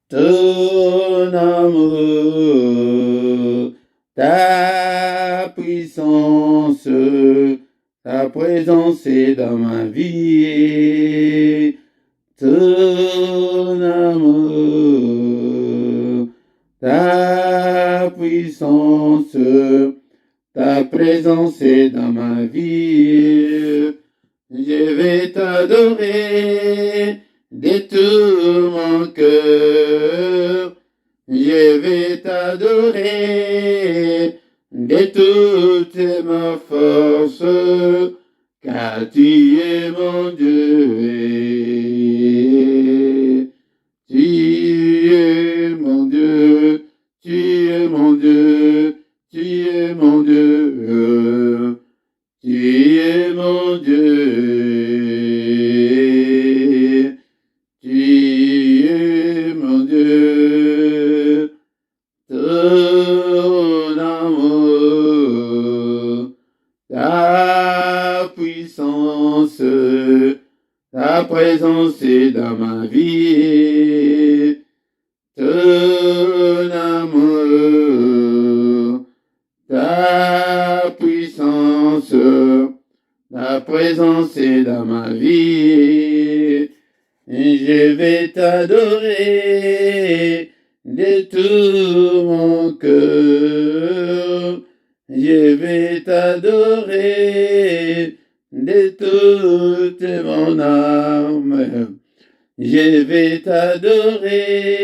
Ton amour, ta puissance, ta présence est dans ma vie. Ton amour, ta puissance, ta présence est dans ma vie. Je vais t'adorer de tout mon cœur. Je vais t'adorer de toute ma force, car tu es mon Dieu. Tu es mon Dieu, tu es mon Dieu, tu es mon Dieu. Tu es mon Dieu, tu es mon Dieu, ton amour, ta puissance, ta présence est dans ma vie, ton amour, ta puissance, ta présence est dans ma vie. Je vais t'adorer de tout mon cœur. Je vais t'adorer de toute mon âme. Je vais t'adorer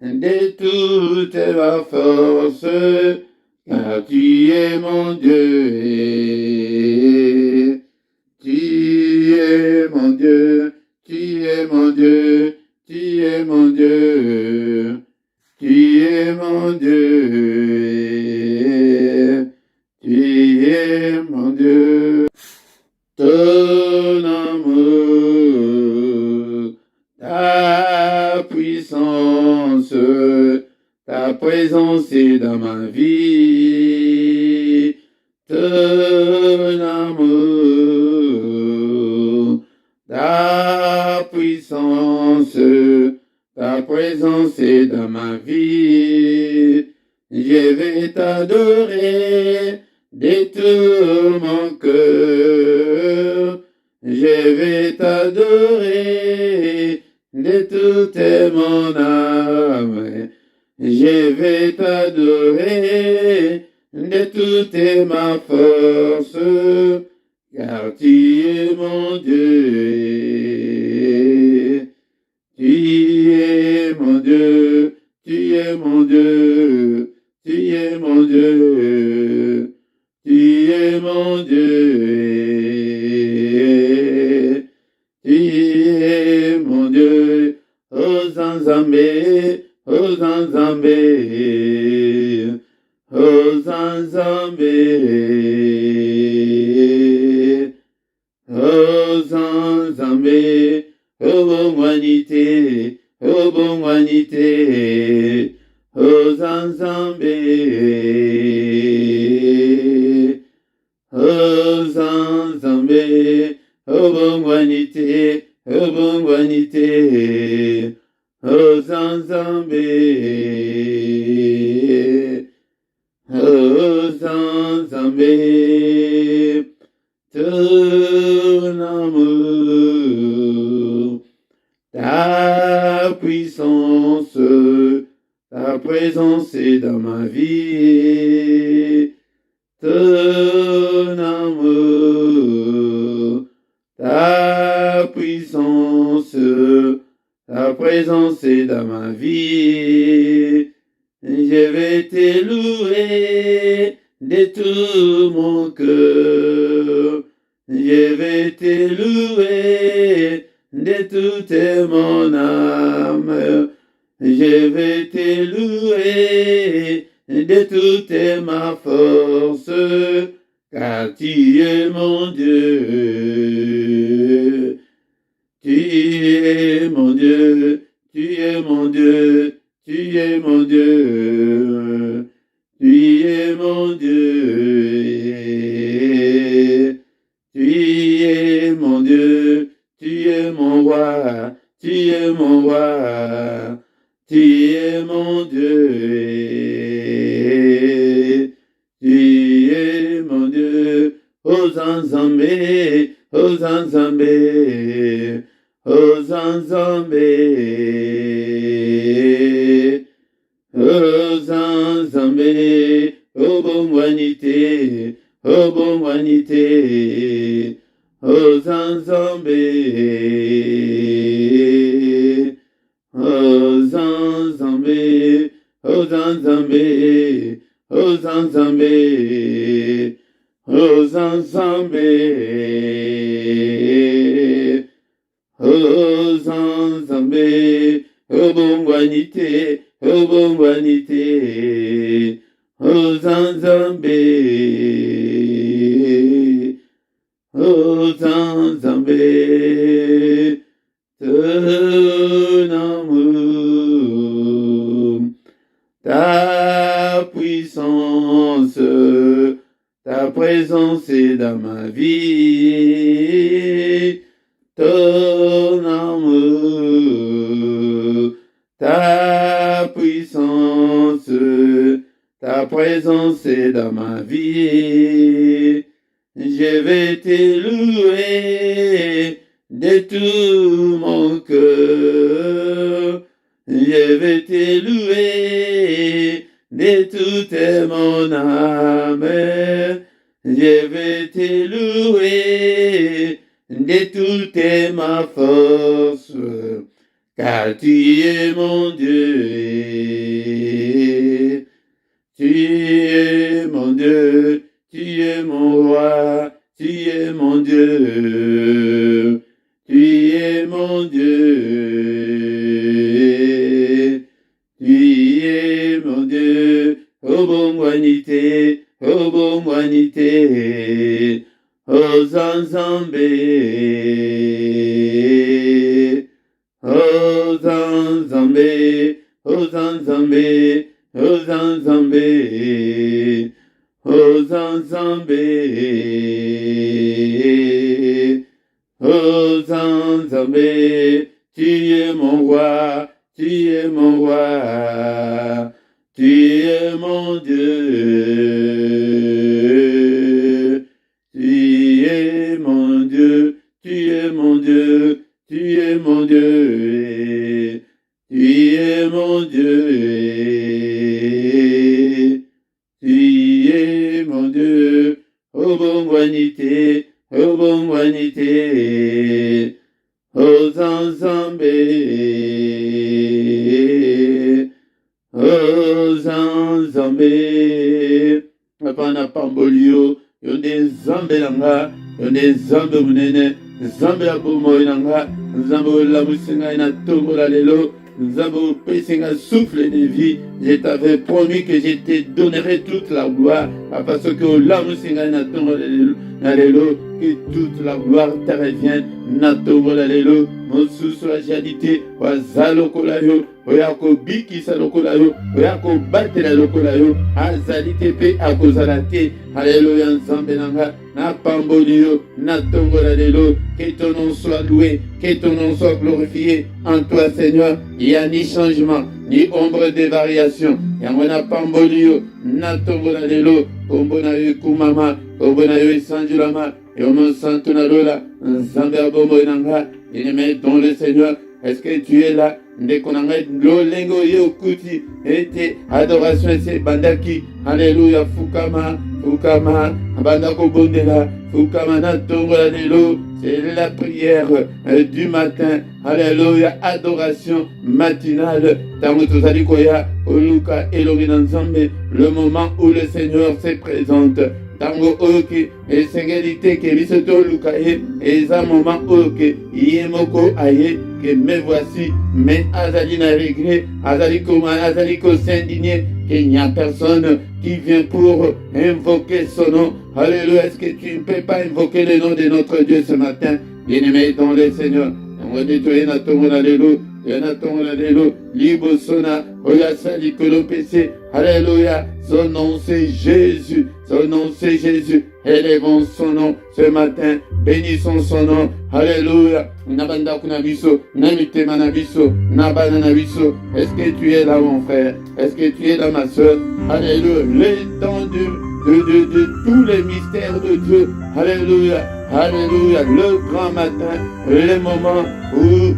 de toute ma force, car tu es mon Dieu. Tu es mon Dieu, tu es mon Dieu, tu es mon Dieu, tu es mon Dieu, tu es mon Dieu. Ton amour, ta puissance, ta présence est dans ma vie. Ton amour, ta puissance, ta présence est dans ma vie. Je vais t'adorer de tout mon cœur. Je vais t'adorer de toute mon âme. Je vais t'adorer de toute ma force, car tu es mon Dieu. Tu es mon Dieu, tu es mon Dieu, tu es mon Dieu, tu es mon Dieu, tu es mon Dieu, oh Zanzambé, oh Zanzambé, oh Zanzambé, oh Zanzambé, oh Bongwanité, oh Bongwanité, oh Zanzambé, oh Zanzambé, oh Bongwanité, oh Bongwanité, oh Zanzambé, oh Zanzambé, ton amour, ta puissance, ta présence est dans ma vie. Ton amour, ta puissance, ta présence est dans ma vie. Je vais te louer de tout mon cœur. Je vais te louer de toute mon âme. Je vais te louer de toute ma force, car tu es mon Dieu. Tu es mon Dieu, tu es mon Dieu, tu es mon Dieu, tu es mon Dieu, tu es mon Dieu, tu es mon roi, tu es mon roi, Ozanzambe, Ozanzambe, Ozanzambe, Ozanzambe, Obongwanite, Obongwanite, Ozanzambe, Ozanzambe, Ozanzambe, Ozanzambe, Ozanzambe, Ozanzambe, Obongwanite, Obongwanite, Ozanzambe, Ozanzambe, ton amour, ta puissance, ta présence est dans ma vie, ton amour, ta puissance, ta présence est dans ma vie. Je vais te louer de tout mon cœur. Je vais te louer de toute mon âme. Je vais te louer de toute ma force, car tu es mon Dieu. Tu es mon Dieu, tu es mon roi, tu es mon Dieu. Tu es mon Dieu. Tu es mon Dieu. Obongwanite, Obongwanite, Ozanzambe, Ozanzambe, Ozanzambe, Ozanzambe, Ozanzambe, Ozanzambe, tu es mon roi, tu es mon roi, tu es mon Dieu, tu es mon Dieu, tu es mon Dieu, tu es mon Dieu, tu es mon Dieu, tu es mon Dieu, Obongwanite, Obongwanite, Ozanzambe, Ozanzambe, apana pambolio, yonde zambe langa, yonde zambe munene, zambe ya bomoi nanga, zambe la musinga ina tombo la lelo, zambe pesinga souffle de vie. Je t'avais promis que je te donnerai toute la gloire, parce que la musinga ina tombo la lelo, que toute la gloire te revienne, na tombo la lelo, mosusu la jadite, wazalo kolayo, oyako bikisa lokola yo, oyako batela lokola yo, azali te pe akozala te. Alléluia nzambe nanga, na pamboli yo, na tombola lelo, que ton nom soit loué, que ton nom soit glorifié. En toi Seigneur, il n'y a ni changement, ni ombre de variation. Yango na pamboli yo, na tombola lelo, kombo na yo kumama, kombo na yo isanjulama, yomo santo na lola, nzambe abomo nanga, bien-aimé dans le Seigneur. Est-ce que tu es là? Ndekonanga lolengo yokuti ete adoration ese bandaki. Alléluia, fukama, fukama, bandako bondela, fukama na tongo la lelo. C'est la prière du matin. Alléluia, adoration matinale. Tango tozali koya oluka elongi na nzambe, le moment où le Seigneur se présente. Tango oke esengeli te ke biso toluka ye, eza moment oke ye moko aye que me voici, mais azali na regret, azali ko s'indigner, qu'il n'y a personne qui vient pour invoquer son nom. Alléluia, est-ce que tu ne peux pas invoquer le nom de notre Dieu ce matin? Bien-aimé dans le Seigneur, on va nettoyer notre ton, alléluia. Alléluia, libre sona, oya sali kolopese, alléluia, son nom c'est Jésus, son nom c'est Jésus, élevons son nom ce matin, bénissons son nom, alléluia, nabanda kunabiso, namitema nabiso, nabana nabiso, est-ce que tu es là mon frère, est-ce que tu es là ma soeur, alléluia, l'étendue de tous les mystères de Dieu. Alléluia, alléluia, le grand matin, le moment où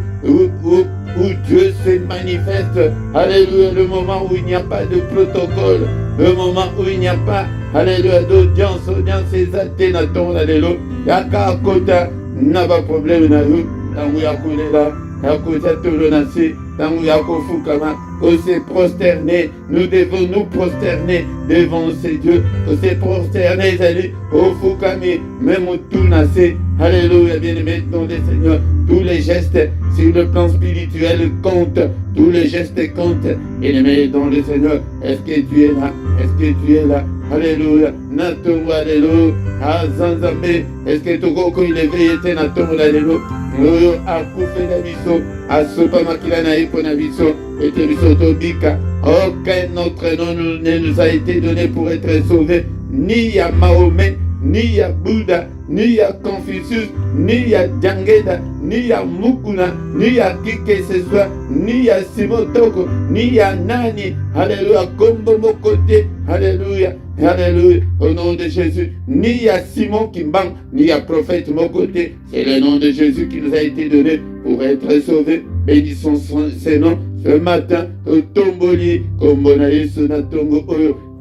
Dieu se manifeste. Alléluia, le moment où il n'y a pas de protocole, le moment où il n'y a pas, alléluia, audience exaltée na ton, alléluia, yaka kota, n'a pas problème na yo, tangu ya kulela, ya kota tolo nasi, tangu ya kofukama, qu'on se prosterner, nous devons nous prosterner devant ces dieux, qu'on se prosterner, salut, au fukami, même au tout nasi, alléluia, bien-aimé, nom des Seigneurs, tous les gestes sur le plan spirituel comptent, tous les gestes comptent, bien-aimé, dans le Seigneur, est-ce que tu es là, est-ce que tu es là, alléluia, natongo, alléluia, azanzambe, est-ce que tu as élevé, natongo, alléluia, oyo akufela biso asopa makila na ye mpona biso ete biso tobika. Aucun autre nom ne nous a été donné pour être sauvé, ni à Mahomet, ni à Bouddha, ni à Confucius, ni à Djangeda, ni à Mukuna, ni à qui que ce soit, ni à Simon Toko, ni à Nani, alléluia, Kombo Mokote, alléluia, alléluia, au nom de Jésus, ni à Simon Kimbang, ni à prophète Mokote, c'est le nom de Jésus qui nous a été donné pour être sauvés. Bénissons ses noms ce matin, au tomboli, comme Bonaïs, Natongo,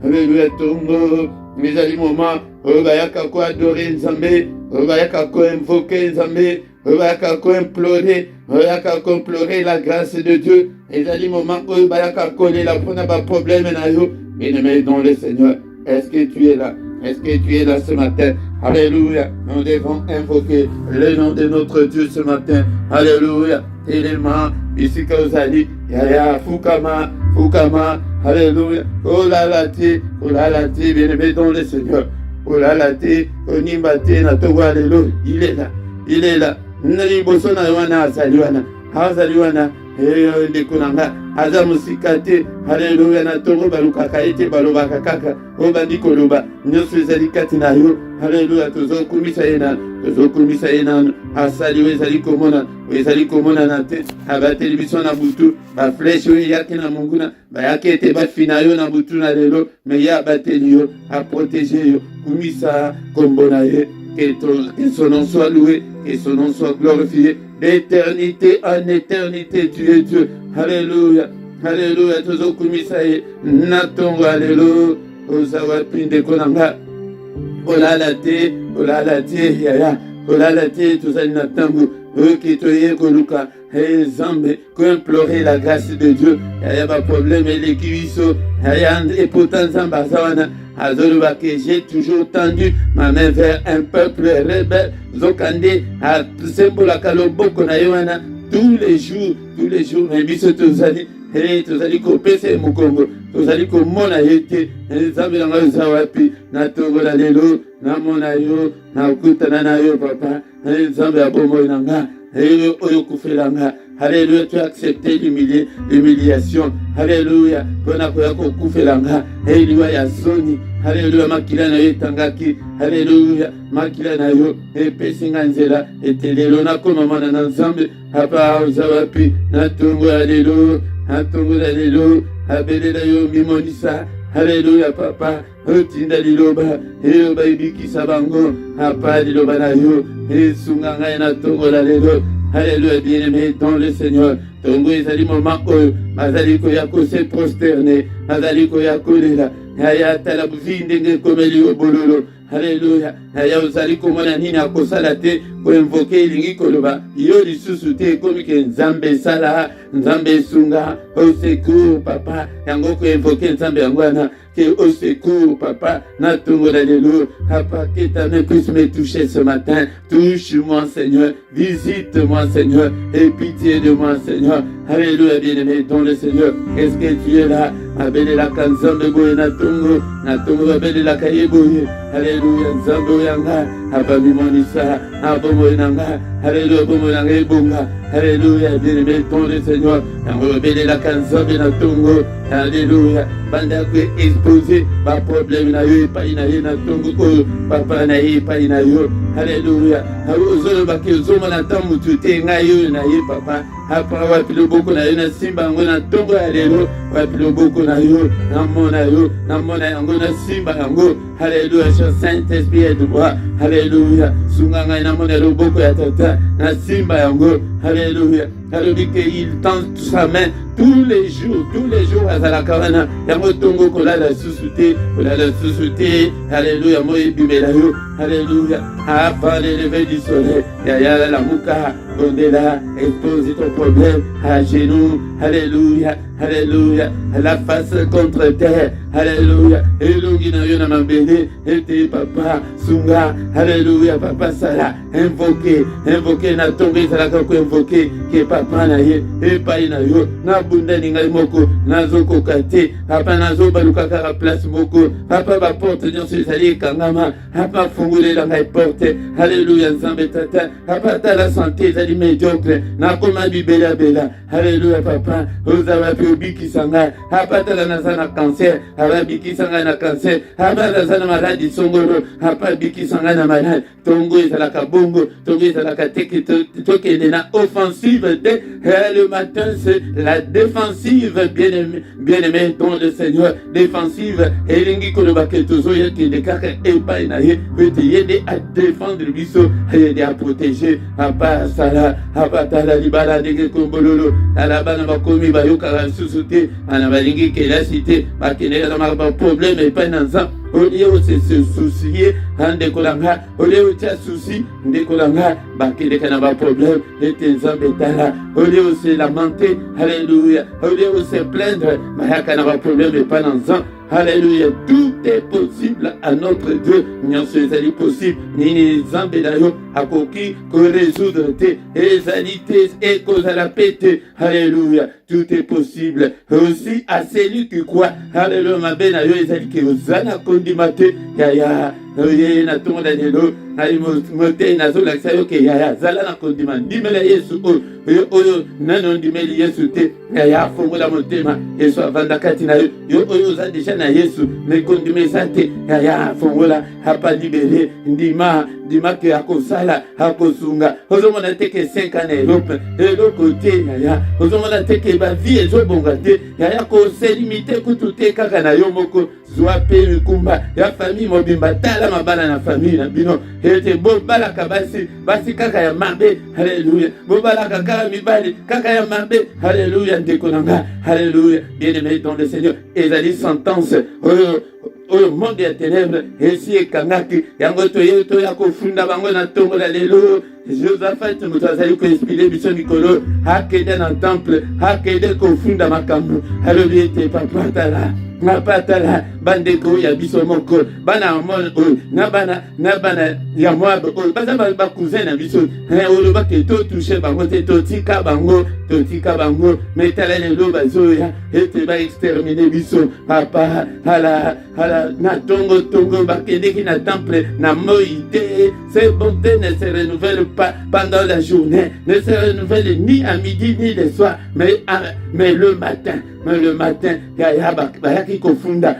alléluia, Tongo, mes amis, moments, bayaka ko adorer Nzambe, bayaka ko invoquer Nzambe, bayaka ko implorer, bayaka ko implorer la grâce de Dieu. Les amis, moments, bayaka ko la pona ba problème na yo. Bien-aimé dans le Seigneur, est-ce que tu es là? Est-ce que tu es là ce matin? Alléluia. Nous devons invoquer le nom de notre Dieu ce matin. Alléluia. Tellement, ici que vous allez, Yaya, Fukama, alléluia. Oh là là, bien-aimé dans le Seigneur. Oh là là, Onimate, Natowa, alléluia. Il est là, il est là. Naliboso na wana azaliwana, ndekunanga aza musikate, haleluya, na tongo balukaka ete balobaka kaka obandi koloba nyonso ezali kati na yo, haleluya, tozokumisa ye nano asali oyo ezali komonana te, abateli biso na butu bafleshe oyo eyaki na monguna bayaki ete bafina yo na butu na lelo, me ye abateli yo aprotege yo, kumisa kombo na ye. Que son nom soit loué, que son nom soit glorifié, d'éternité en éternité, tu es Dieu. Alléluia, alléluia, toujours kumisaye, natongo, alléluia, ozawa pinde konanga, olalate, yaya, olalate, tozali natango, okitoye koluka, hey Zambe, implorer la grâce de Dieu, yaya ba problème, l'équiviso, yaya, et pourtant Zamba zawana, que j'ai toujours tendu ma main vers un peuple rebelle. Zokande a sembola kaloboko na yoana tous les jours, mais biso tozali kopese mukongo, tozali komona yete, nzambe nanga zawapi, na tongola lelo, na mona yo, na kutana na yo papa, nzambe abomo nanga, oyo kufelanga. Alléluia, tu as accepté l'humiliation. Alléluia, pona koyako kufelanga. Alléluia, ya zoni. Alléluia, makila na yo tangaki. Alléluia, makila na yo epesinga nzela etelelo na koma mana na Nzambe. Apa ozawapi na tongo alléluia, na tongo alléluia, abelela yo mimonisa. Alléluia, papa, otinda liloba, eyoba ibikisa bango, apa liloba na yo, esunga ngai na tongo alléluia. Alléluia, bien-aimé dans le Seigneur. Tongo ezali moment oyo bazali koya se prosterner, bazali koya kolela, yaya tala buvi ndenge komeli obololo. Alléluia, yaya ozali komona nini akosala te koinvoke elingi koloba yo lisusu te ekomi ke Nzambe sala, Nzambe esunga, au secours papa, yango koinvoke Nzambe yango wana, que au secours papa, na tongo alléluia, papa, que ta main puisse me toucher ce matin, touche-moi Seigneur, visite-moi Seigneur, et pitié de moi Seigneur. Alléluia, bien-aimé dans le Seigneur, est-ce que tu es là? Abele la kanzambe boye na tongo abele la kaye boye. Alléluia, Nzambe yanga, abami monisa, abomo nanga, alléluia, bomo nanga ebonga. Alléluia, bien-aimé dans le Seigneur, abele la kanzambe na tongo. Alléluia, banda kwe exposer ba problème na yo pa ina ye na tongo ko papa na ye pa ina yo. Alléluia, ozolo ba ke zoma na tamu tute ngayo na ye papa. Apa wapi loboko na yo na simba ngo na tongo alléluia, wapi loboko na yo na mona yango na simba yango. Alléluia, cher Saint-Esprit est droit. Alléluia, Sunganga ina mona loboko ya tata, na simba yango. Alléluia, alléluia, il tend sa main tous les jours à la caravane. Yango tongo kola la susute. Alléluia, moi bimela yo. Alléluia, avant le lever du soleil, yaya la muka, ondela, expose ton problème à genoux. Alléluia, alléluia, la face contre terre. Alléluia, elongi na yo na mabele, ete papa sunga. Alléluia, papa sala, invoquer na tombe sala ko invoquer que papa na ye, epai na yo, na bunda ninga moko, na zoko kate, papa na zo baluka ka place moko, papa ba porte dans ce sali kangama, papa fungule la ngai porte. Alléluia, nzambe tata, papa ta la santé zali médiocre, na koma bibela bela. Alléluia, papa, ozawa pe obiki sanga, papa ta la nazana cancer, papa biki sanga na cancer, papa la zana maladie songoro, papa biki sanga na malade, tongo ezala kabongo, tongo ezala kateke toke na offensive dès le matin, c'est la défensive, bien-aimé dans le Seigneur, défensive, et l'ingi kolobake tozoya qui déclare epai na ye, peut aider à défendre le biseau, aider à protéger, papa sala, papa tala libala dege kombololo, alabana bakomi bayoka susute, anabalingi ke la cité, bakene la marba problème et pas nanza. Au lieu de se soucier, au lieu de souci, de kanaba problème, et tes embêtala, au lieu de se lamenter, alléluia, au lieu de se plaindre, kanaba problème et pas dans. Alléluia, tout est possible à notre Dieu. Nous sommes possible. Ni zambelayo akoki ko résoudre tes égalités et cause à la pété. Alléluia, tout est possible. Aussi à celui qui croit. Alléluia, ma benayo ezali ke ozana kondimate yaya. Oye na tonga lelo na mote na zola sayo ke yaya zala na kondima ndimela Yesu oyo nano ndimeli Yesu te yaya fongola motema Yesu avanda kati na yo oyo za deja na Yesu me kondime sate yaya fongola hapa libere ndima ke akosala akosunga ozomona teke 5 ans na Europe côté yaya ozomona teke ba vie ezobonga te yaya ko se limiter kutute kaka na yo moko zwa pe mikumba ya famille mobimba tala mabala na famille na bino ete bo balaka basi kaka ya mabe. Alléluia, bo balaka kaka mibali kaka ya mabe. Alléluia, ndekonanga. Alléluia, bien-aimé dans le Seigneur, ezali sentence oyo monde ya ténèbres esi ekangaki yango toya kofunda bango na tongo la lelo. Josaphat moto azali koinspire biso mikolo akende na temple akende kofunda makambo. Alléluia, ete papa tala mapatala bandeko ya biso moko bana amon na bana ya Moab baza ba cousin na biso oyo bake to toucher bango te totika bango metala lelo bazoya ete ba exterminer biso papa hala na tongo bakendeki na temple na moïté. Ces bontés ne se renouvellent pas pendant la journée, ne se renouvellent ni à midi ni le soir, mais le matin yaya bayaki kofunda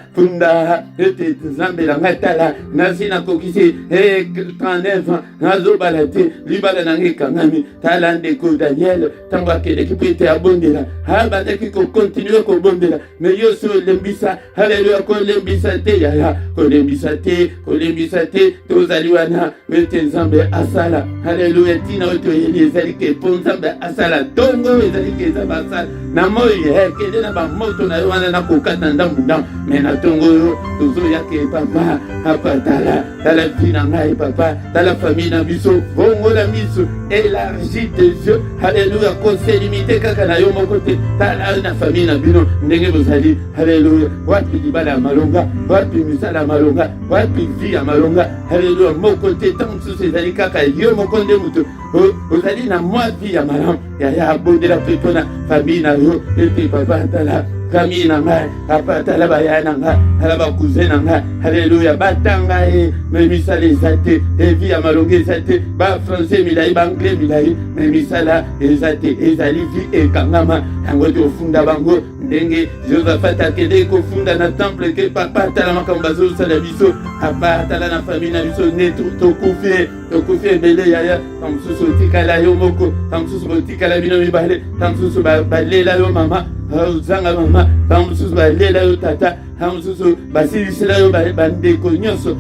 ete zambela ngatala nasi na kokisi 39 ans nazobala te libala nange kangami tala ndeko Daniel tango akeleki po ete abondela abandaki kokontinue kobondela me yo so olembisa. Haleluya, kolembisa te yaya kolembisa te tozali wana ete nzambe asala. Haleluya, tina oyo toyeli ezali ke po nzambe asala tongo ezali ke nzambe asala na moi kende na bamoto na yo wana na kokata ndambu me na tongo oyo tozoyake papa apa tala vi na ngai papa tala famille na biso vongola miso élargi tes yeux. Haleluya, kose limite kaka na yo moko te tala na famille na bino ndenge bozali. Haleluya, wapi libala ya malonga, wapi misala ya malonga, wapi vi ya malonga. Haleluya, moko te tango mosusu ezali kaka yo moko nde moto ozali na mwa vi ya malamu yaya abondela mpe mpona famille na yo ete papa tala famille na ngai papa tala baya na ngai tala bakousin na ngai. Haleluya, batanga me misala eza te evi ya malonga eza te bafrançais milai baanglais milai me misala eza te ezali vi ekangama yango tofunda bango ndenge Josaphat akende kofunda na temple ke papa atala makambo azosala biso papa atala na famille na biso ne tokufi ebele yaya ntango mosusu otikala yo moko ntango mosusu botikala bino mibale ntango mosusu balela yo mama ozanga mama ntango mosusu balela yo tata ntango mosusu basilisela yo bandeko nyonso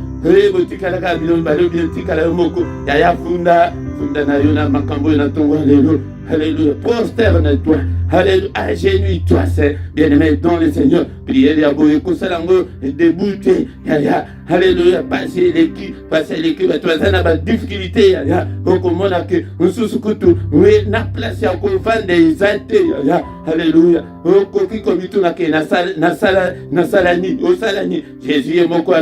botikalaka bino mibale bino tikala yo moko yaya funda na yo na makambo oyo na ntongo ya lelo. Alléluia, prosterne-toi. Alléluia, agenouille-toi, c'est bien-aimé dans le Seigneur. Priez les aboués, kosalango, débouté. Alléluia, passez l'équipe, tu vas avoir des difficultés. Yaya, okomona ke, ususukutu, oui, na place ya kofan des athées. Alléluia, okoki komitu na ke, na salani, au salani. Jésus est mon quoi,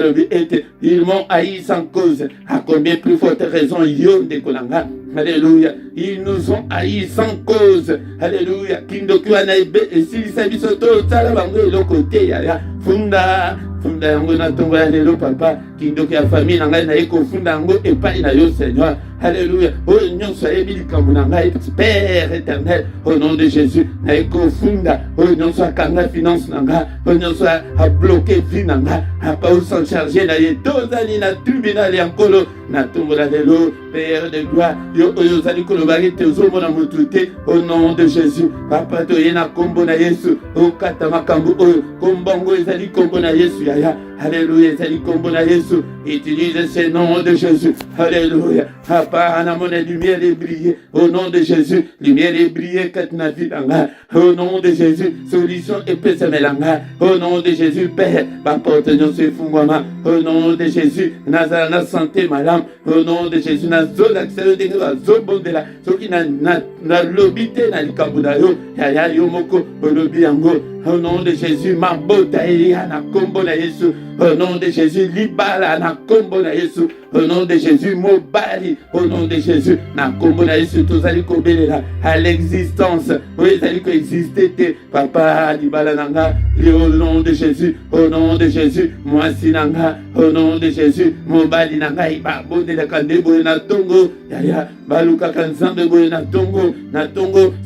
ils m'ont haï sans cause. À combien plus forte raison, yon de kolanga. Alléluia, ils nous ont haïs sans cause. Alléluia, kindoki wana esilisa biso tozala bango eloko te yaya funda yango na ntongo ya lelo papa kindoki ya famille na ngai naye kofunda yango epai na yo Seigneur. Alléluia, oyo nyonso ayebi likambo na ngai Père éternel au nom de Jésus naye kofunda oyo nyonso akanga finance na ngai oyo nyonso abloke vie na ngai apa osan charge na ye tozali na tribunal ya nkolo na ntongo ya lelo Père de gloire yo oyo ozali kolobaki te ozomona motu te au nom de Jésus papa toye na kombo na Yesu okata makambo oyo kombongo ezali kombo na Yesu yaya. Alléluia, ezali kombo na Yesu. Utilise ce nom de Jésus. Alléluia. Papa, na mon lumière est brillée. Au nom de Jésus, lumière est brillée kat na vie langa. Au nom de Jésus, solution épée melanga. Au nom de Jésus, Père, porte nous ce fungoma. Au nom de Jésus, na santé madame. Au nom de Jésus, na zone accès de la zobondela. Soki na lobité na likabuda yo. Ya yo moko lobi yango. Au nom de Jésus, ma botaï na kombo na Yesu. Au nom de Jésus, libala na kombo na Yesu. Au nom de Jésus, mobali. Au nom de Jésus, na kombo na Yesu tozali kobelela à l'existence. Oui, zali ko exister papa libala nanga. Au nom de Jésus, au nom de Jésus, moi sinanga. Au nom de Jésus, mobali nanga iba bonde la kandebo na tongo. Yaya baluka kanzambe boye na tongo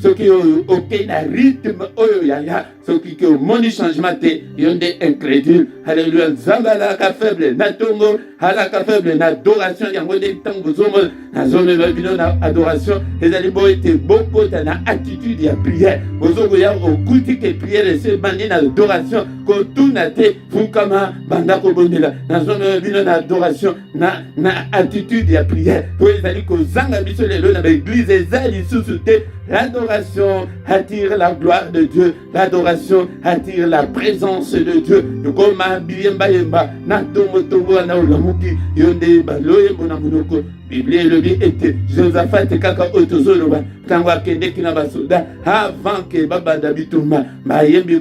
soki ok na rythme oyo yaya soki ke moni changement te yonde incrédule. Alléluia, zambala ka faible na tongo halaka faible na adoration yango de tango zomo na zone bino na adoration ezali boye te boko na attitude ya prière bozoko ya okuti ke prière c'est bandi na adoration ko tuna te fukama banda ko bondela na zone bino na adoration na attitude ya prière po ezali ko zanga biso lelo na l'église ezali sous te. L'adoration attire la gloire de Dieu. L'adoration attire la présence de Dieu. Comme Biemba Yemba, Natongo Tongo Anaolamuki, Yonde Baloye Bonamunoko. Bible le bien était Josaphat kaka otozoloba tango akende kina basoda avant que baba dabituma bayembi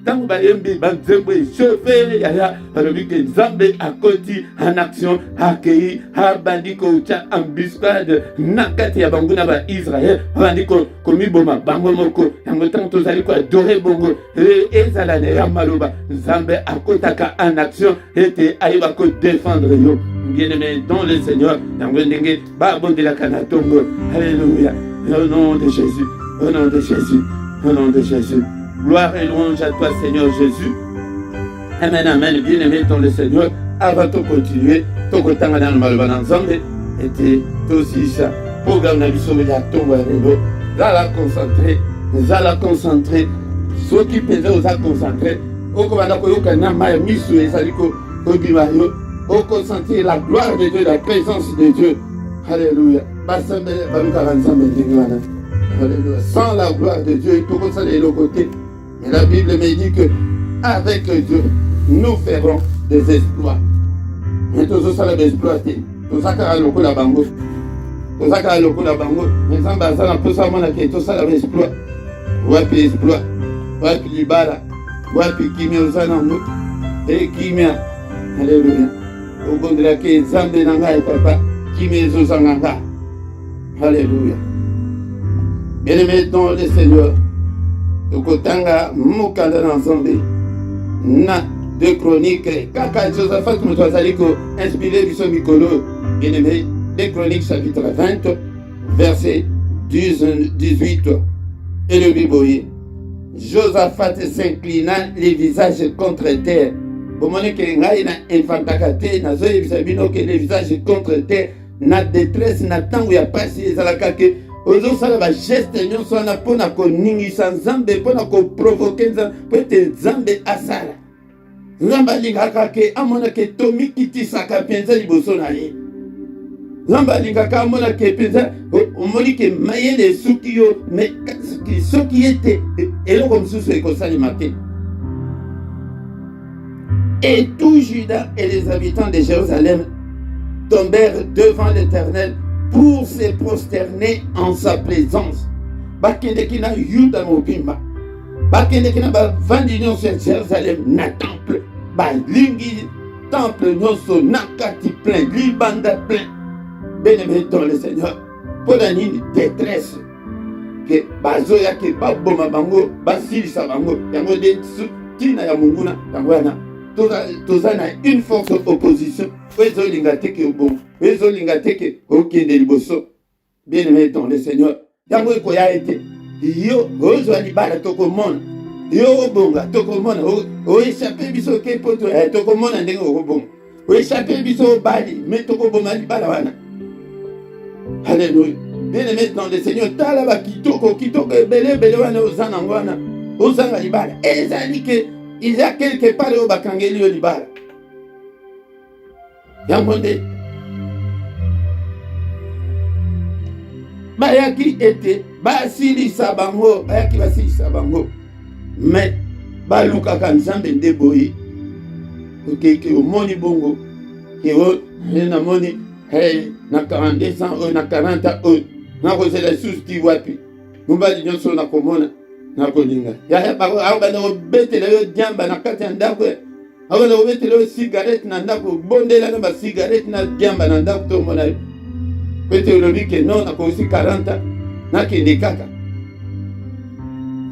tango bayembi banzembo chauffeur yaya balobi que Nzambe akoti en action akei abandiko ucha embuscade nakati ya bango na ba Israël bandiko komiboma bango moko yango tango tozali ko adorer bongo ezala ne ya maloba Nzambe akotaka en action ete ayeba ko défendre yo. Bien-aimé dans le Seigneur, alléluia, au nom de Jésus, au nom de Jésus, au nom de Jésus. Gloire et louange à toi, Seigneur Jésus. Amen, amen, bien-aimé dans le Seigneur. Avant de continuer, ton côté dans le malban ensemble, était aussi ça. Programme la mission de la tombe à l'élo. Zala concentré, ceux qui pesaient aux a concentré. Au commandant Koyoka Nama, Misu et Saliko, Obimayo. Au consentir la gloire de Dieu, la présence de Dieu. Alléluia. Sans la gloire de Dieu, il faut qu'on s'aille de l'autre côté. Mais la Bible me dit que avec Dieu, nous ferons des exploits. Mais tout ça, c'est exploité. Tout ça, c'est le coup de bango. Tout ça, c'est le coup de bango. Mais ça, c'est un peu ça, tout ça, c'est exploit. Wapi exploit. Wapi libala. Wapi kimia uzanangu. Et kimia. Alléluia. Au bon de la quai, Zambé Nanga et Papa, qui me zanganga. Alléluia. Bien-aimé dans le Seigneur, au Kotanga, Moukanda dans Zambé, na de chroniques, Kaka Josaphat, nous avons inspiré du Mikolo, bien-aimé, des chroniques chapitre 20, verset 18, et le Biboye. Josaphat s'inclina les visages contre terre. Bomone ke ngai na infantaka te nazoyebisa bino ke les visages contre terre na détresse na ntango ya pasi ezalaka ke ozosala bageste nyonso wana mpona koningisa nzambe mpona koprovoke nzambe mpo ete nzambe asala. Nzambe alingaka ke amona ke tomikitisaka mpenza liboso na ye. Nzambe alingaka amona ke mpenza omoni ke mayele esuki yo me soki ete eloko mosusu ekosalema te. Et tout Juda et les habitants de Jérusalem tombèrent devant l'Éternel pour se prosterner en sa présence. Bakendeki na Yuda mobimba. Bakendeki na bavandi nyonso ya Jérusalem na temple. Balingi temple nyonso na kati plein, libanda plein. Bien-aimé dans le Seigneur, pour la nini détresse que bazoya ke baboma bango basilisa bango yango de tina ya munguna yango yana toza na une force opposition ezolinga te ke bon ezolinga te ke okende liboso. Bien-aimé dans le Seigneur, yango ekoya ete yo ozwa libala tokomona yo obonga tokomona oéchappe biso ke poto tokomona ndenge okobonga oéchappe biso obali me tokoboma libala wana. Alléluia. Bien-aimé dans le Seigneur, tala ba kitoko ebele wana ozana ngwana ozanga libala ezali ke il y a quelque part au bakangeli yo libala yango nde bayaki ete basilisa bango mais balukaka nzambe nde boye okeke omoni bongo ke namoni na 42 ans na 40 ans nakozela lisusu ti wapi mobali nyonso nakomona nakolinga yaya akobanda kobetela yo diamba na kati ya ndako akobanda kobetela yo cigarette na ndako bondela na basigarette na diamba na ndako tomona yo po ete olobi ke non nakosi 40 nakende kaka.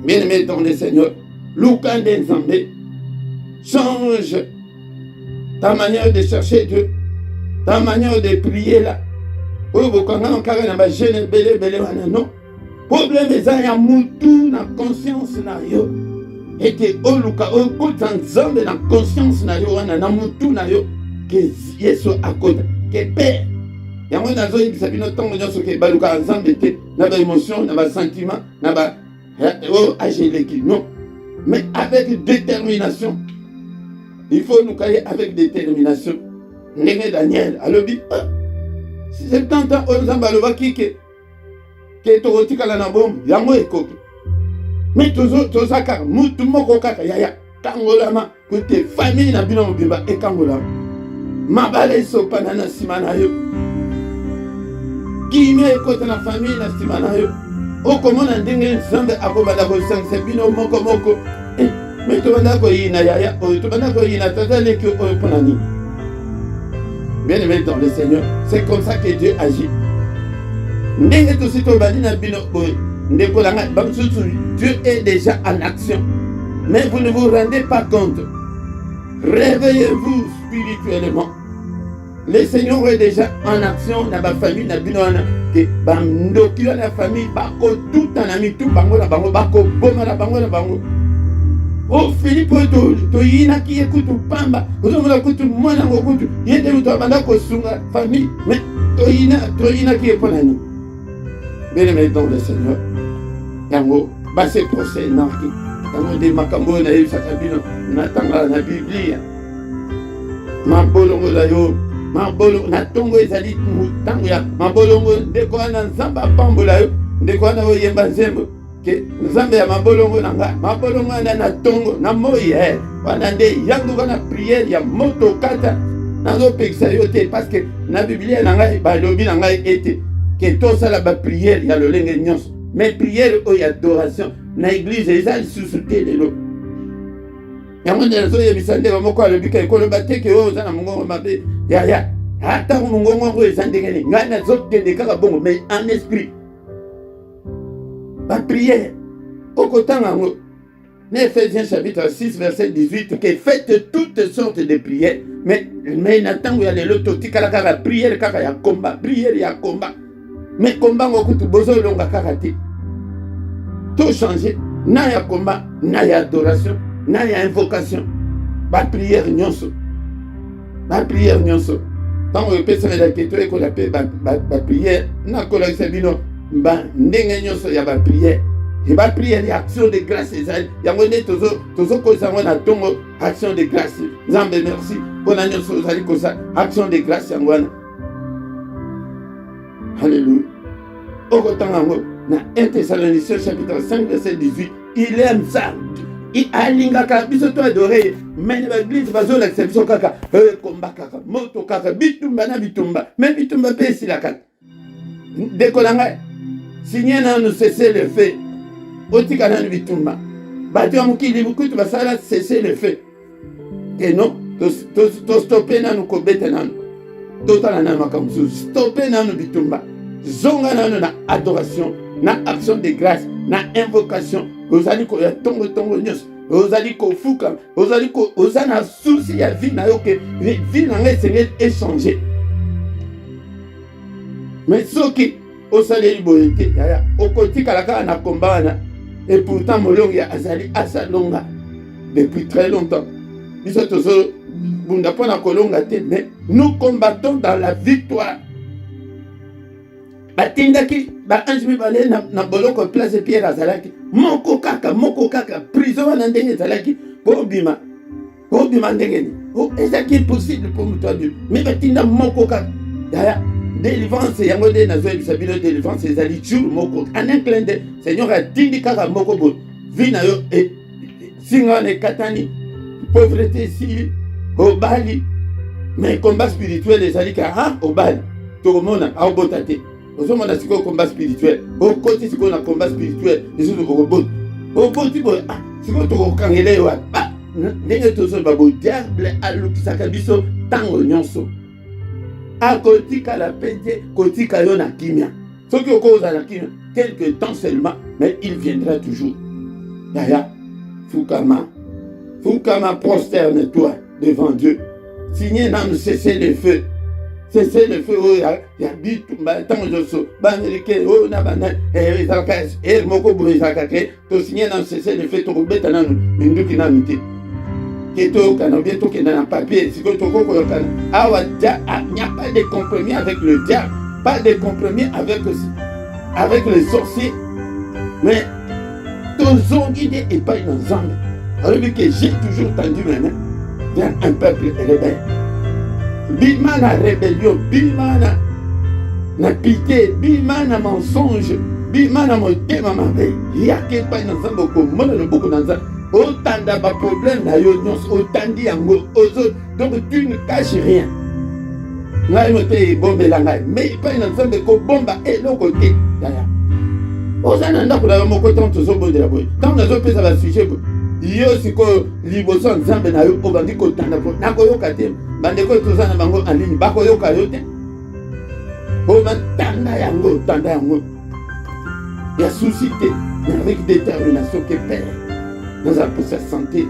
Bien-aimé dans le Seigneur, luka nde nzambe, change ta manière de chercher Dieu, ta manière de prier là. Oyo bokanga kaka na ba jeune belé wana non. Problème eza ya mutu na conscience na yo. Ete oluka okota nzambe na conscience na yo wana na mutu na yo ke Yesu akota ke père. Yango nazoyebisa bino ntango nyonso ke baluka nzambe te na ba émotion na ba sentiment na ba ageleki non. Mais avec détermination. Il faut nous cailler avec détermination. Ndenge Daniel alobi 70 ans nzambe alobaki ke tokotikala na bombe yango ekoki mais toza kaka mutu moko kaka yaya kangolama kote famille na bino mobimba ekangolama mabala esopana na nsima na yo kimi ekota na famille na nsima na yo okomona ndenge nzambe akobanda kosangisa bino moko mais tobanda koyina yaya oyo tobanda koyina tata leki oyo mpona nini. Bien-aimé dans le Seigneur, c'est comme ça que Dieu agit. Dieu est déjà en action. Mais vous ne vous rendez pas compte. Réveillez-vous spirituellement. Le Seigneur est déjà en action dans ma famille, dans la famille, tout en ami, tout bango la bango, boma la bango. Oh Philippe, to yina ki ekutu pamba, uzomula kutu mwana ngokutu, yende mtu abanda kosunga famille, mais to yina ki eponani. Bien-aimé dans le Seigneur, yango base procès narki, yango de makambo na yesu sakabino, natanga na Biblia. Mabolongo la yo, mabolo na tongo ezali mutango ya mabolongo ndeko na nzamba pambola yo, ndeko na oyemba nzembo. Que nzambe ya mabolongo nanga mabolongo na tongo na moye wana nde yango na prière ya moto kata nazo pekisa yo te parce que na Biblia nanga balobi nanga ete que tosala ba prière ya lolenge nyonso mais prière o ya adoration na église eza lisusu te lelo yango nde nazo yebisa nde moko alobi ka ekoloba te ke oyo oza na mongongo mabe ya ata mongongo ngo eza ndenge nini ngai nazokende kaka bongo mais en esprit. La prière, au côté de Éphésiens chapitre 6, verset 18, que faites toutes sortes de prières, mais n'attend où il y a les lotos, la prière, il y a combat, prière, il y a combat. Mais combat, on a besoin de karate. Tout changer. na ya combat, na ya adoration, na ya invocation. Ba prière nyonso. Ba prière nyonso. Tant que personne n'a que toi qu'on appelle ba prière, na ko la sabino ba ndenge nyonso ya ba prière. Et ba prière ya action de grâce ezali. Yango ne tozo ko zango na tongo action de grâce. Nzambe merci. Bona nyonso zali ko sa action de grâce yango na. Alléluia. Okotango na 1 Thessaloniciens chapitre 5 verset 18, il aime ça. Il alingaka biso to adoré, mais l'église va zola biso kaka, komba kaka, moto kaka, bitumba na bitumba, mais bitumba pe silaka. Dekolanga, signé na nous cesser le feu. Otika na bitumba. Bato mukili bukutu basala cesser le feu. Et non, to stopper na nous kobeta na nous. Totala na makamsu, stopper na nous bitumba. Zonga na nous na adoration, na action de grâce, na invocation. Vous allez ko ya tongo nyos. Vous allez ko fuka, vous allez ko osana souci ya vie na yo que vie na ngai Seigneur échanger. Mais soki osale boyete ya okotika la kana komba na et pourtant molongi ya azali asalonga depuis très longtemps. Biso tozo bunda pona kolonga te, mais nous combattons dans la victoire. Batindaki ba ange mibale na boloko place Pierre azalaki moko kaka prison na ndenge azalaki bobima ndenge ni ezaki possible pour toi Dieu, mais batinda moko kaka ya délivrance yango de nazo bisabilo délivrance ezali jour moko en un clin d'œil Seigneur a tindi kaka moko bo vina yo et singa ne katani pauvreté si obali, mais combat spirituel ezali ka obali to mona a botate. Nous sommes dans un combat spirituel. Au côté de un combat spirituel, nous sommes au robot. Au côté de ce qu'on a dit, le diable a l'oxycabiso tango nyonso. A côté de la pété, côté de la kimia. Ce qui est cause à la kimia, quelques temps seulement, mais il viendra toujours. Yaya, Fukama, prosterne-toi devant Dieu. Signez dans le cesser le feu. Cessez le feu, il y a dit tout le temps, je suis américain, na banane, et moko bouzaka, to signer dans cesser le feu, to bête nan, mindu qui n'a mité. Keto kana bientôt qui n'a papier, si to koko kana. Ah ouais, il n'y a pas de compromis avec le diable, pas de compromis avec les sorciers, mais ton zone idée est pas une ensemble. Alors que j'ai toujours tendu maintenant vers un peuple rebelle. Bima na rébellion, bima na pitié, bima na mensonge, bima na motema mabe. Yake pa na nzambe ko mona le beaucoup na nzambe. Otanda ba problème na yo nyonso otandi yango ozo, donc tu ne caches rien. Ngai mote bombe la ngai, mais pa na nzambe ko bomba eloko te. Yaya. Ozana ndako na moko tanto zo bonde la boy. Tant na zo pesa ba sujet yo siko liboso nzambe na yo obandi ko tanda po na ko yoka te. Bandeko tozana bango en ligne bako yoka yo te. O tanda yango ya suscité avec détermination que père nous a pour sa santé,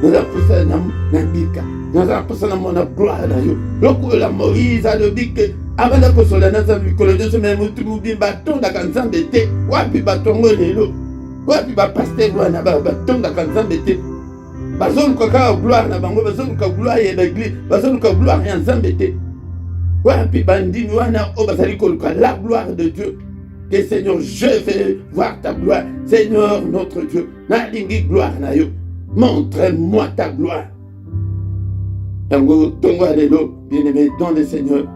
nous a pour sa nambika, nous a pour sa mona gloire na yo loko la Moïse a le bique abanda ko sola na nzambe ko le deux semaines mutu bi baton da kanzambe te wapi batongo lelo wapi ba pasteur wana ba baton da kanzambe te. Bazon kaka gloire na bango, bazon ka gloire ya l'église, bazon ka gloire ya nzambe te. Wapi bandini wana o bazali ko la gloire de Dieu. Que Seigneur, je veux voir ta gloire. Seigneur notre Dieu, na lingi gloire na yo. Montre-moi ta gloire. Tango tongo alelo, bien-aimé dans le Seigneur.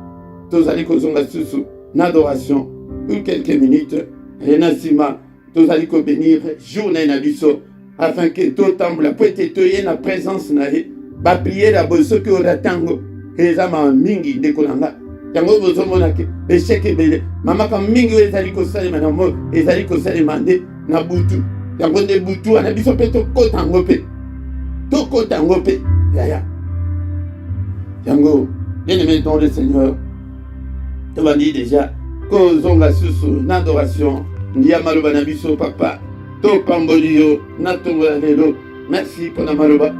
Tozali ko zonga susu na adoration pour quelques minutes. Renasima, tozali ko bénir journée na biso. Afin que tout temple peut être na présence na ye ba prier la boso que ora tango ezama mingi de kolanga tango boso mona ke échec ebele mama ka mingi ezali ko salema na mo ezali ko salema na butu tango de butu ana biso pe to kotango pe yaya tango bien-aimé dans le Seigneur tu vas dire déjà ko zonga susu na adoration ndiya maloba na biso papa. Merci pour la maloba.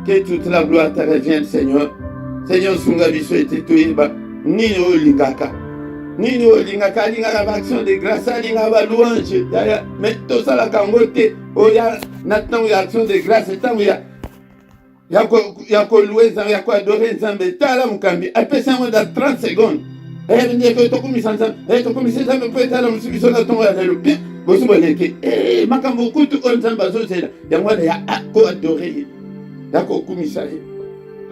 Que toute la gloire te revienne, Seigneur. Seigneur, Sunga Biso et Tetoïba, Nino Lingaka. nini olingaka alingaka baaction de grâce alingaka balouange mais tosalaka yango te oya na ntango ya action de grâce ntango ya kolue nzambe ya koadore nzambe tala mokambi apesa yango da 30 secondes ndeko tokomisa nzambe tokomisa nzambe mpo etala mosu biso na ntongo ya lelo bien bosi boleke makambo kutu oyo nzambe azozela yango wana ya koadore ye ya kokumisa ye.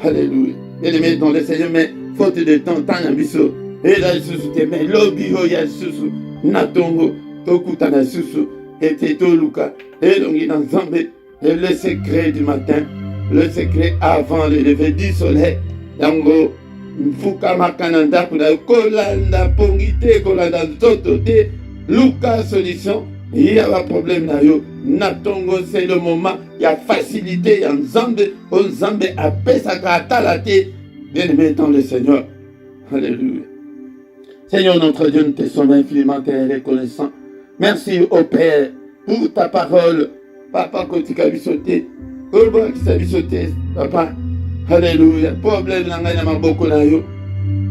Alléluia. Bien-aimé dans le Seigneur, mais faute de temps, tant na biso et la susu te mais lobby ya susu natongo tokutana susu et toluka et longi dans Nzambe et le secret du matin, le secret avant le lever du soleil. Yango mfuka makananda kuna kolanda pongite kolanda toto te luka solution. Il y a un problème na yo natongo, c'est le moment il y a facilité ya Nzambe o Nzambe apesaka atalate. Bien-aimé dans le Seigneur. Alléluia. Seigneur notre Dieu, nous te sommes infiniment reconnaissants. Merci au Père pour ta parole. Papa, kotika bisote. Kolba kisa bisote. Papa. Alléluia. Problème na ngai na maboko na yo.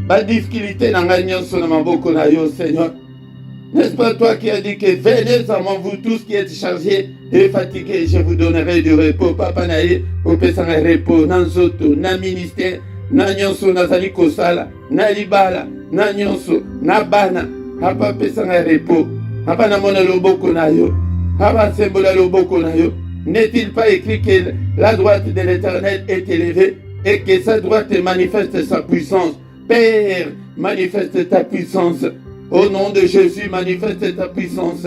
Ba difficulté na ngai nyonso na maboko na yo, Seigneur. N'est-ce pas toi qui as dit que venez à moi, vous tous qui êtes chargés et fatigués, je vous donnerai du repos. Papa naye, au pesanga repos, nan zoto, na ministère, na nyonso nazali kosala, na libala, na nyonso, na bana. Papa pesanga repos. Papa na mona loboko na yo. Papa sembola loboko na yo. N'est-il pas écrit que la droite de l'Éternel est élevée et que sa droite manifeste sa puissance? Père, manifeste ta puissance. Au nom de Jésus, manifeste ta puissance.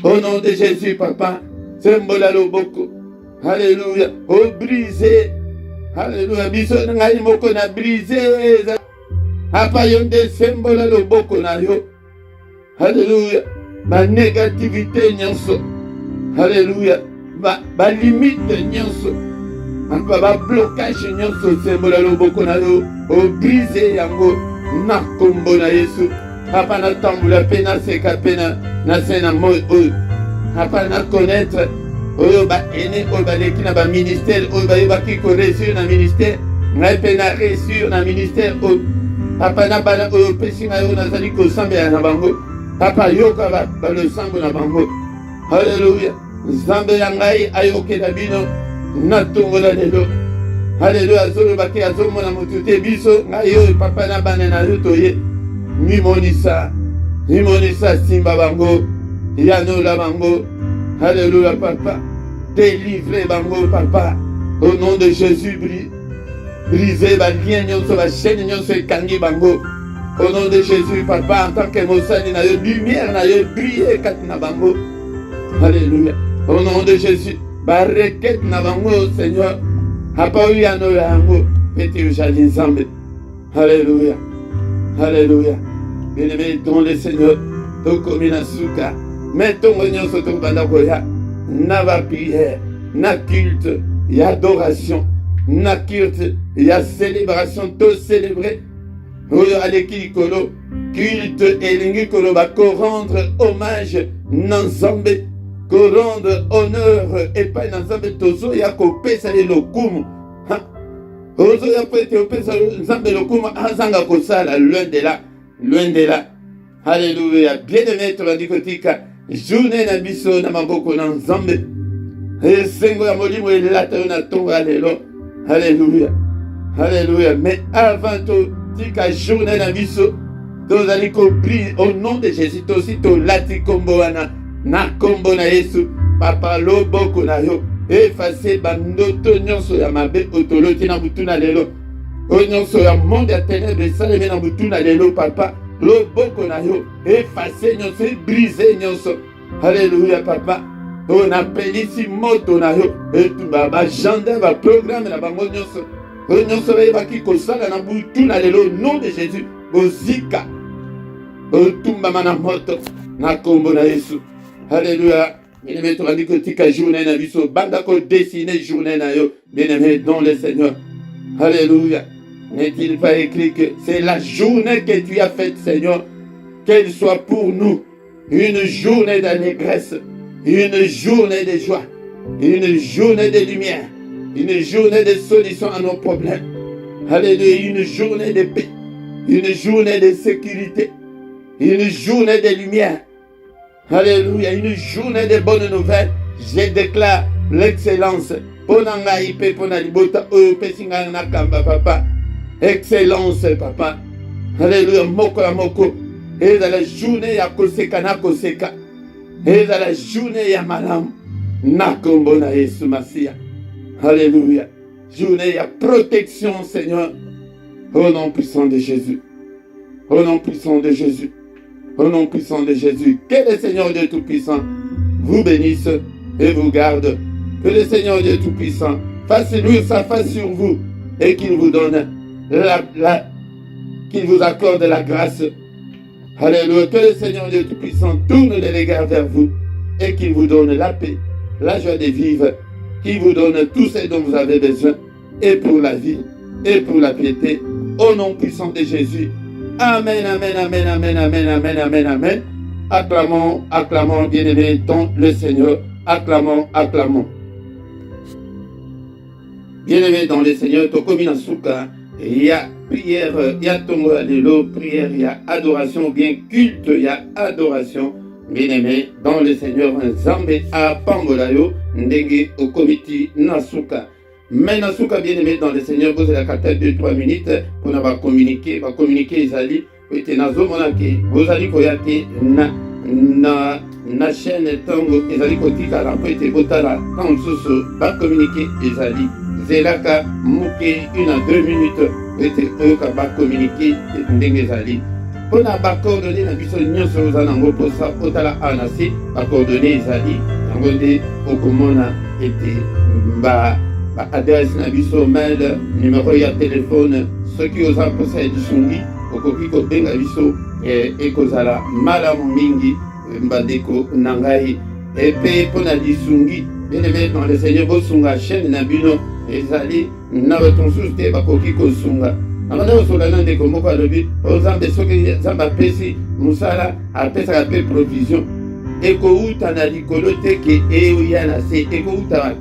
Au nom de Jésus, Papa, sembola loboko. Alléluia. Oh, brisé. Alléluia. Biso ngai moko na brisé. Apa yonde sembola loboko na yo. Alléluia. Ba négativité nyonso. Alléluia. Ba limite nyonso. Ba blocage nyonso sembola loboko na yo. Oh, brisé yango na kombo na Yesu. Papa na tambula pena seka pena na sena moi oyo. Papa na connaître oyo ba ene oyo ba leki na ba ministère oyo ba yebaki ko réussir na ministère. Ngai pena réussir na ministère oyo. Papa na bana oyo pesi ngai oyo nazali kosambela na bango. Papa yoka ba le sango na bango. Alléluia. Nzambe ya ngai ayokela bino na tongola lelo. Alléluia. Azolo baki azomona motu te biso ngai oyo papa na bana na yo toye. Nimonisa simba bango, yanola bango, alléluia papa, délivrez bango papa, au nom de Jésus, brisez ba lien nyonso ba chaîne nyonso ekangi bango, au nom de Jésus papa, en tant que mosali na yo, lumière na yo, briller kat na bango, alléluia, au nom de Jésus, ba requête na bango Seigneur, papa yanola bango, peti ujali Nzambe, alléluia. Alléluia. Bien-aimé dans le Seigneur, tokomina suka. Mettons nyonso tokanda koya. Na ba prière, na culte, y adoration, na culte, y a célébration, to célébrer. Oyo aleki likolo, culte elingi kolo ba ko rendre hommage na Nzambe, ko rendre honneur et pas na Nzambe tozo ya ko pesa le lokumu. Ozo ya pete opesa Nzambe lokuma azanga kosala loin de là. Alléluia. Bien-aimé tolandi kotika journée na biso na maboko na Nzambe. Esengo ya molimo elata na tonga lelo. Alléluia. Alléluia. Mais avant to tika journée na biso tozali ko prier au nom de Jésus aussi to lati kombo wana na kombo na Yesu papa loboko na yo. Effacer bandoto nyonso ya mabe otoloti na butuna lelo. O nyonso ya monde ya ténèbres saleme na butuna lelo papa. Loboko na yo. Effacer nyonso, briser nyonso. Alléluia papa. On appelisi moto na yo. Et tout ba gendarme ba programme na bango nyonso. O nyonso ba yebaki kosala na butuna lelo nom de Jésus. Bozika. O tumba mana moto na kombo na Yesu. Alléluia. Bien-aimé, tu as dit que tu journée na biso, banda ko dessiner journée na yo, bien-aimé, dans le Seigneur. Alléluia. N'est-il pas écrit que c'est la journée que tu as faite, Seigneur, qu'elle soit pour nous une journée d'allégresse, une journée de joie, une journée de lumière, une journée de solution à nos problèmes. Alléluia, une journée de paix, une journée de sécurité. une journée de lumière. Alléluia, une journée de bonnes nouvelles. Je déclare l'excellence. Ponanga ipe pona libota oyo pesinga na kamba papa. Excellence papa. Alléluia, moko ya moko. Et dans la journée ya koseka na koseka. Et dans la journée ya malamu. Na kombo na Yesu Masia. Alléluia. Journée ya protection, Seigneur. Au nom puissant de Jésus. Au nom puissant de Jésus. Au nom puissant de Jésus. Que le Seigneur Dieu Tout-Puissant vous bénisse et vous garde. Que le Seigneur Dieu Tout-Puissant fasse luire sa face sur vous et qu'il vous donne qu'il vous accorde la grâce. Alléluia. Que le Seigneur Dieu Tout-Puissant tourne les regards vers vous et qu'il vous donne la paix, la joie de vivre, qu'il vous donne tout ce dont vous avez besoin et pour la vie et pour la piété. Au nom puissant de Jésus. Amen, amen, amen, amen, amen, amen, amen, amen. Acclamons, acclamons, bien-aimés, dans le Seigneur. Acclamons, acclamons. Bien-aimés dans le Seigneur, Tokomina Souka, il y a prière, il y a tongo allélo, prière, il y a adoration, bien culte, il y a adoration. Bien-aimés dans le Seigneur, Nzambe a Pambolayo, Ndenge au comité Nasuka. Mais Nasuka, bien-aimé dans le Seigneur, vous avez la 2-3 minutes pour nous communiquer, Isali, et Nazo Monake, vous allez koyate na chaîne Tango, Isali Kotika, la poété Botala, quand on va communiquer Isali, Zelaka, Mouke, 1 à 2 minutes, et Oyoka va communiquer Ndenge Isali. Pour na coordonner la biso nyonso ozanango posa otala anasi coordonner ezali yango nde okomona ete ba adresse na biso mail numéro ya téléphone soki oza posa ya lisungi okoki kobenga biso ekozala malamu mingi mbandeko na ngai epe mpo na lisungi bien-aimé dans le Seigneur bosunga chaîne na bino ezali na bato mosusu te bakoki kosunga amanda osolana ndeko moko alobi ozambe soki nzambe apesi mosala apesaka mpe provision ekouta na likolo te ke eya na se ekouta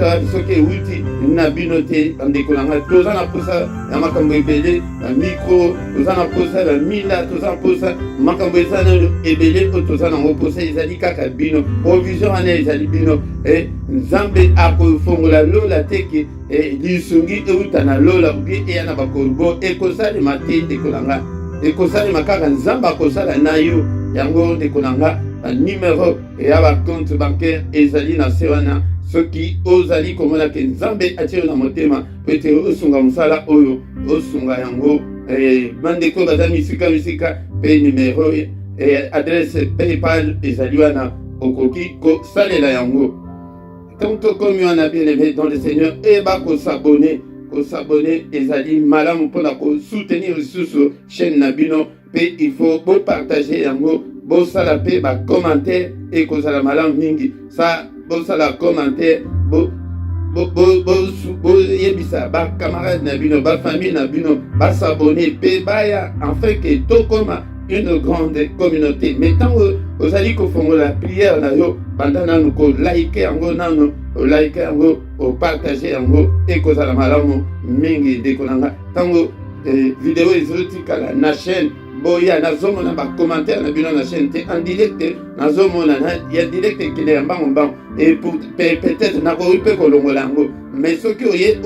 wapi soki euti na bino te bandeko na ngai toza na posa ya makambo ebele na mikro toza na posa ya mila toza na posa makambo eza nano ebele oyo toza nango posa ezali kaka bino provision wana ezali bino nzambe akofongola lola te ke lisungi euta na lola ubie eya na bakoribo ekosalema te ndeko na nga ekosalema kaka nzambe akosala na yo yango ndeko na nga numero ya bacompte bancaire ezali na se wana soki ozali komona ke nzambe atie yo na motema po ete osunga mosala oyo osunga yango bandeko baza misika mpe numero adresse paypal ezali wana okoki kosalela yango. Quand tokomi wana bien-aimé dans le Seigneur eba kosabone ezali malamu mpona kosoutenir lisusu chaîne na bino mpe il faut bopartage yango bosala mpe bacommentaire ekozala malamu mingi sa bosala commentaire boyebisa bacamarade na bino bafamille na bino basabone mpe baya afin ke tokoma une grande communauté. Mais tant que vous allez faire la prière na yo banda nanu ko like yango nanu like yango o partager yango et ko za la malamu mingi de konanga tango vidéo ezotika na chaîne boya nazomona ba commentaire na bino na chaîne te en direct nazomona na ya direct kile ya mbangombango et pour peut-être na ko ipe ko longola yango mais soki oye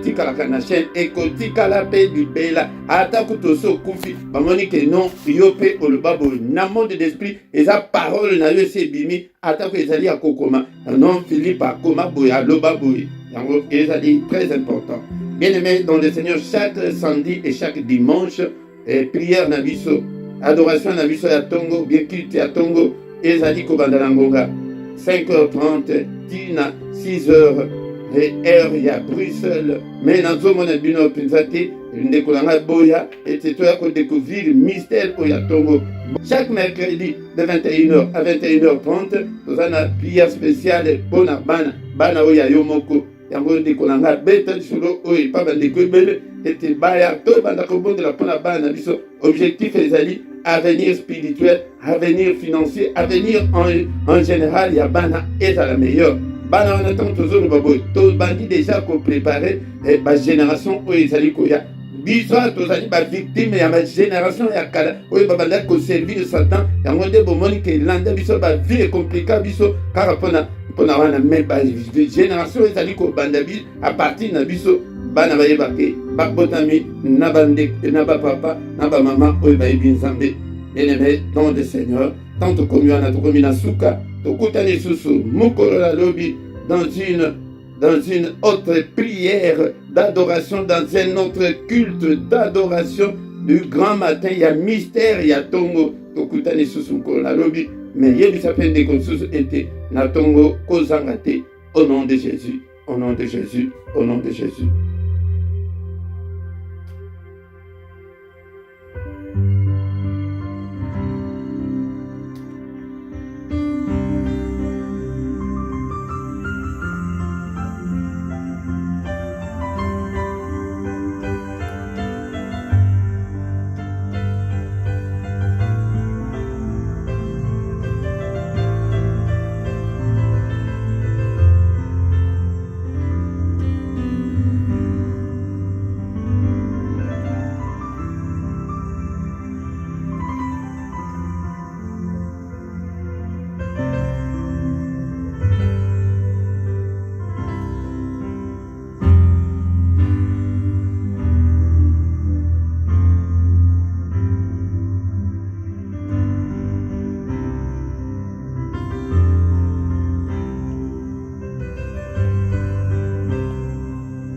tikala na chaîne et ko tikala pe libela ata kutoso kufi bamoni ke non yo pe olobabo na monde d'esprit eza parole na yo se bimi ata ko ezali akokoma non Philippe akoma boya lobabo yango ezali très important. Bien-aimés dans le Seigneur, chaque samedi et chaque dimanche prière na biso adoration na biso ya tongo bien culte ya tongo ezali ko bandana ngonga 5h30 tina 6h heure ya Bruxelles mais nazomona bino pinzate ndeko langa boya et to ya ko découvrir mystère oya tongo chaque mercredi de 21h à 21h30 tozana prière spéciale pour na bana oya yomoko yango ndeko langa beta solo oyo pa bandeko ebele ete baya to bandako bondela mpona bana biso objectif ezali avenir spirituel avenir financier avenir en général ya bana ezala meilleur bana wana ntango tozoloba boye tobandi déjà kopréparer bagénération oyo ezali koya biso tozali bavictime ya bagénération ya kala oyo babandaki koservir Satan yango nde bomoni ke elanda biso bavie ekomplika biso kaka mpona wana me bagénération ezali kobanda biso apartir na biso bana bayeba ke babotami na bandeko na bapapa na bamama oyo bayebi Nzambe. Bien-aimé dans le Seigneur, tant tokomi wana tokomi na suka tokutani lisusu mokolo na lobi dans une autre prière d'adoration, dans un autre culte d'adoration du grand matin. Il y a mystère, il y a tongo tokutani lisusu mokolo na lobi mais yebisa pe ndeko lisusu ete na tongo kozanga te. Au nom de Jésus, au nom de Jésus, au nom de Jésus.